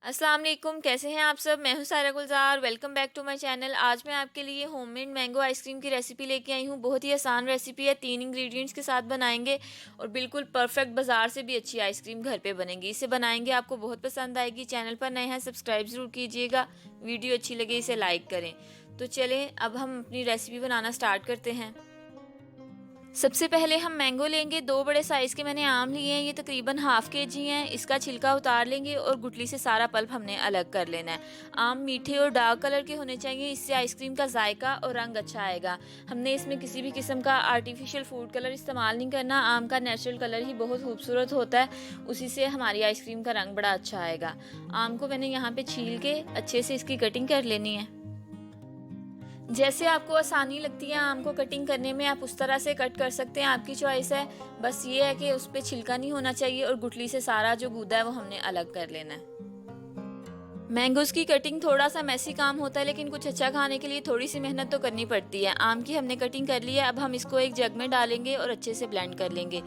अस्सलाम वालेकुम, कैसे हैं आप सब। मैं हूं Sara Gulzar. Welcome back to my channel. आज मैं आपके लिए होममेड मैंगो आइसक्रीम की रेसिपी लेके आई हूं। बहुत ही आसान रेसिपी है, 3 इंग्रेडिएंट्स के साथ बनाएंगे और बिल्कुल परफेक्ट, बाजार से भी अच्छी आइसक्रीम घर पे बनेगी। इसे बनाएंगे, आपको बहुत पसंद आएगी। चैनल पर नए हैं, सब्सक्राइब ज़रूर कीजिएगा। वीडियो अच्छी लगे इसे लाइक करें। तो चलें अब हम अपनी रेसिपी बनाना स्टार्ट करते हैं। सबसे पहले हम मैंगो लेंगे। 2 बड़े साइज़ के मैंने आम लिए हैं, ये तकरीबन हाफ़ केजी हैं। इसका छिलका उतार लेंगे और गुठली से सारा पल्प हमने अलग कर लेना है। आम मीठे और डार्क कलर के होने चाहिए, इससे आइसक्रीम का जायका और रंग अच्छा आएगा। हमने इसमें किसी भी किस्म का आर्टिफिशियल फूड कलर इस्तेमाल नहीं करना। आम का नेचुरल कलर ही बहुत खूबसूरत होता है, उसी से हमारी आइसक्रीम का रंग बड़ा अच्छा आएगा। आम को मैंने यहाँ पे छील के अच्छे से इसकी कटिंग कर लेनी है। जैसे आपको आसानी लगती है आम को कटिंग करने में, आप उस तरह से कट कर सकते हैं, आपकी चॉइस है। बस ये है कि उस पर छिलका नहीं होना चाहिए और गुठली से सारा जो गूदा है वो हमने अलग कर लेना है। मैंगोज़ की कटिंग थोड़ा सा मैसी काम होता है, लेकिन कुछ अच्छा खाने के लिए थोड़ी सी मेहनत तो करनी पड़ती है। आम की हमने कटिंग कर ली है, अब हम इसको एक जग में डालेंगे और अच्छे से ब्लेंड कर लेंगे।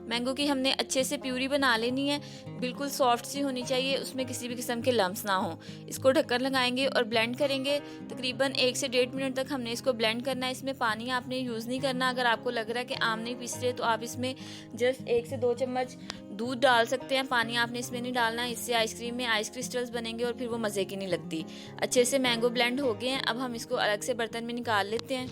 मैंगो की हमने अच्छे से प्यूरी बना लेनी है, बिल्कुल सॉफ्ट सी होनी चाहिए, उसमें किसी भी किस्म के लम्स ना हो। इसको ढक्कन लगाएंगे और ब्लेंड करेंगे। तकरीबन 1 से 1.5 मिनट तक हमने इसको ब्लेंड करना है। इसमें पानी आपने यूज़ नहीं करना। अगर आपको लग रहा है कि आम नहीं पीस रहे तो आप इसमें जस्ट 1 से 2 चम्मच दूध डाल सकते हैं। पानी आपने इसमें नहीं डालना, इससे आइसक्रीम में आइस क्रिस्टल्स बनेंगे और फिर वो मज़े की नहीं लगती। अच्छे से मैंगो ब्लेंड हो गए हैं, अब हम इसको अलग से बर्तन में निकाल लेते हैं।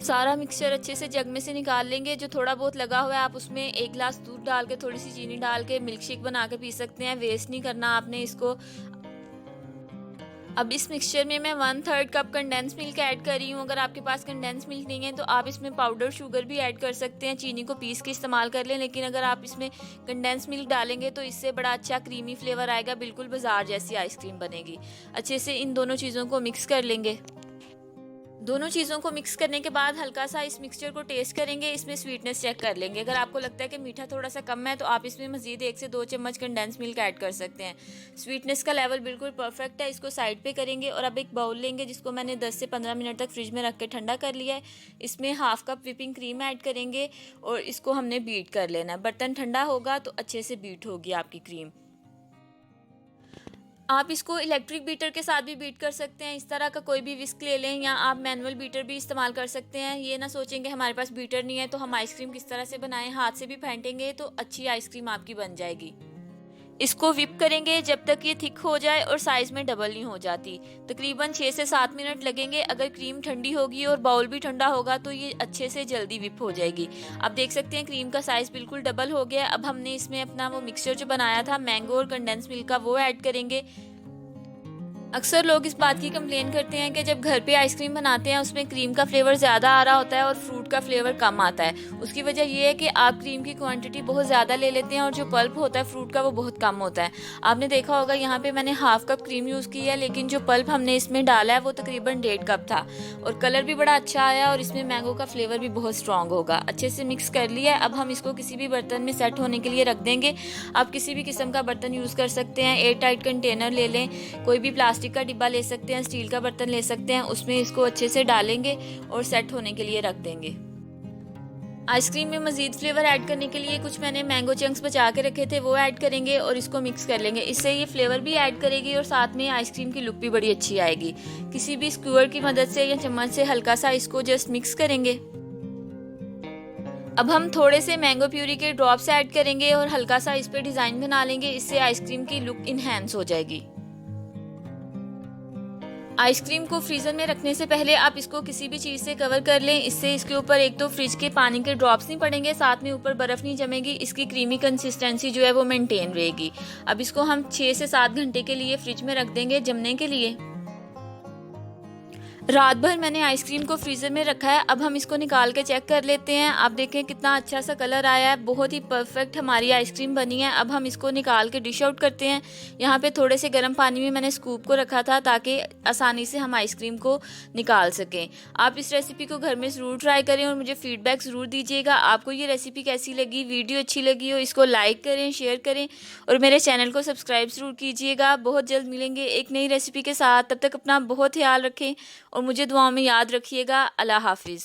सारा मिक्सचर अच्छे से जग में से निकाल लेंगे। जो थोड़ा बहुत लगा हुआ है आप उसमें 1 गिलास दूध डाल के, थोड़ी सी चीनी डाल के मिल्क शेक बना के पी सकते हैं। वेस्ट नहीं करना आपने इसको। अब इस मिक्सचर में मैं 1/3 कप कंडेंस मिल्क ऐड कर रही हूँ। अगर आपके पास कंडेंस मिल्क नहीं है तो आप इसमें पाउडर शुगर भी ऐड कर सकते हैं, चीनी को पीस के इस्तेमाल कर लें। लेकिन अगर आप इसमें कंडेंस मिल्क डालेंगे तो इससे बड़ा अच्छा क्रीमी फ्लेवर आएगा, बिल्कुल बाजार जैसी आइसक्रीम बनेगी। अच्छे से इन दोनों चीज़ों को मिक्स कर लेंगे। दोनों चीज़ों को मिक्स करने के बाद हल्का सा इस मिक्सचर को टेस्ट करेंगे, इसमें स्वीटनेस चेक कर लेंगे। अगर आपको लगता है कि मीठा थोड़ा सा कम है तो आप इसमें मज़ीद 1 से 2 चम्मच कंडेंस मिल्क ऐड कर सकते हैं। स्वीटनेस का लेवल बिल्कुल परफेक्ट है। इसको साइड पे करेंगे और अब एक बाउल लेंगे जिसको मैंने 10 से 15 मिनट तक फ्रिज में रख के ठंडा कर लिया है। इसमें half cup whipping cream add करेंगे और इसको हमने बीट कर लेना है। बर्तन ठंडा होगा तो अच्छे से बीट होगी आपकी क्रीम। आप इसको इलेक्ट्रिक बीटर के साथ भी बीट कर सकते हैं। इस तरह का कोई भी विस्क ले लें या आप मैनुअल बीटर भी इस्तेमाल कर सकते हैं। ये ना सोचेंगे हमारे पास बीटर नहीं है तो हम आइसक्रीम किस तरह से बनाएं। हाथ से भी फेंटेंगे तो अच्छी आइसक्रीम आपकी बन जाएगी। इसको विप करेंगे जब तक ये थिक हो जाए और साइज़ में डबल नहीं हो जाती। तकरीबन 6 से 7 मिनट लगेंगे। अगर क्रीम ठंडी होगी और बाउल भी ठंडा होगा तो ये अच्छे से जल्दी विप हो जाएगी। आप देख सकते हैं क्रीम का साइज़ बिल्कुल डबल हो गया है। अब हमने इसमें अपना वो मिक्सचर जो बनाया था मैंगो और कंडेंस मिल्क का, वो ऐड करेंगे। अक्सर लोग इस बात की कंप्लेन करते हैं कि जब घर पे आइसक्रीम बनाते हैं उसमें क्रीम का फ्लेवर ज़्यादा आ रहा होता है और फ्रूट का फ्लेवर कम आता है। उसकी वजह ये है कि आप क्रीम की क्वांटिटी बहुत ज़्यादा ले लेते हैं और जो पल्प होता है फ्रूट का वो बहुत कम होता है। आपने देखा होगा यहाँ पे मैंने हाफ़ कप क्रीम यूज़ की है, लेकिन जो पल्प हमने इसमें डाला है वो तकरीबन 1.5 कप था और कलर भी बड़ा अच्छा आया और इसमें मैंगो का फ्लेवर भी बहुत स्ट्रॉन्ग होगा। अच्छे से मिक्स कर लिया है। अब हम इसको किसी भी बर्तन में सेट होने के लिए रख देंगे। आप किसी भी किस्म का बर्तन यूज़ कर सकते हैं। एयर टाइट कंटेनर ले लें, कोई भी प्लास्टिक का डिब्बा ले सकते हैं, स्टील का बर्तन ले सकते हैं। उसमें इसको अच्छे से डालेंगे और सेट होने के लिए रख देंगे। आइसक्रीम में मज़ीद फ्लेवर ऐड करने के लिए कुछ मैंने मैंगो चंक्स बचा के रखे थे, वो ऐड करेंगे और इसको मिक्स कर लेंगे। इससे ये फ्लेवर भी ऐड करेगी और साथ में आइसक्रीम की लुक भी बड़ी अच्छी आएगी। किसी भी स्क्यूअर की मदद से या चम्मच से हल्का सा इसको जस्ट मिक्स करेंगे। अब हम थोड़े से मैंगो प्यूरी के ड्रॉप्स ऐड करेंगे और हल्का सा इस पर डिज़ाइन बना लेंगे। इससे आइसक्रीम की लुक इन्हेंस हो जाएगी। आइसक्रीम को फ्रीज़र में रखने से पहले आप इसको किसी भी चीज़ से कवर कर लें। इससे इसके ऊपर एक तो फ्रिज के पानी के ड्रॉप्स नहीं पड़ेंगे, साथ में ऊपर बर्फ़ नहीं जमेगी। इसकी क्रीमी कंसिस्टेंसी जो है वो मेंटेन रहेगी। अब इसको हम 6 से 7 घंटे के लिए फ्रिज में रख देंगे जमने के लिए। रात भर मैंने आइसक्रीम को फ्रीज़र में रखा है। अब हम इसको निकाल के चेक कर लेते हैं। आप देखें कितना अच्छा सा कलर आया है, बहुत ही परफेक्ट हमारी आइसक्रीम बनी है। अब हम इसको निकाल के डिश आउट करते हैं। यहाँ पे थोड़े से गर्म पानी में मैंने स्कूप को रखा था ताकि आसानी से हम आइसक्रीम को निकाल सकें। आप इस रेसिपी को घर में ज़रूर ट्राई करें और मुझे फ़ीडबैक ज़रूर दीजिएगा। आपको ये रेसिपी कैसी लगी, वीडियो अच्छी लगी हो इसको लाइक करें, शेयर करें और मेरे चैनल को सब्सक्राइब ज़रूर कीजिएगा। बहुत जल्द मिलेंगे एक नई रेसिपी के साथ। तब तक अपना बहुत ख्याल रखें और मुझे दुआओं में याद रखिएगा। अल्लाह हाफिज़।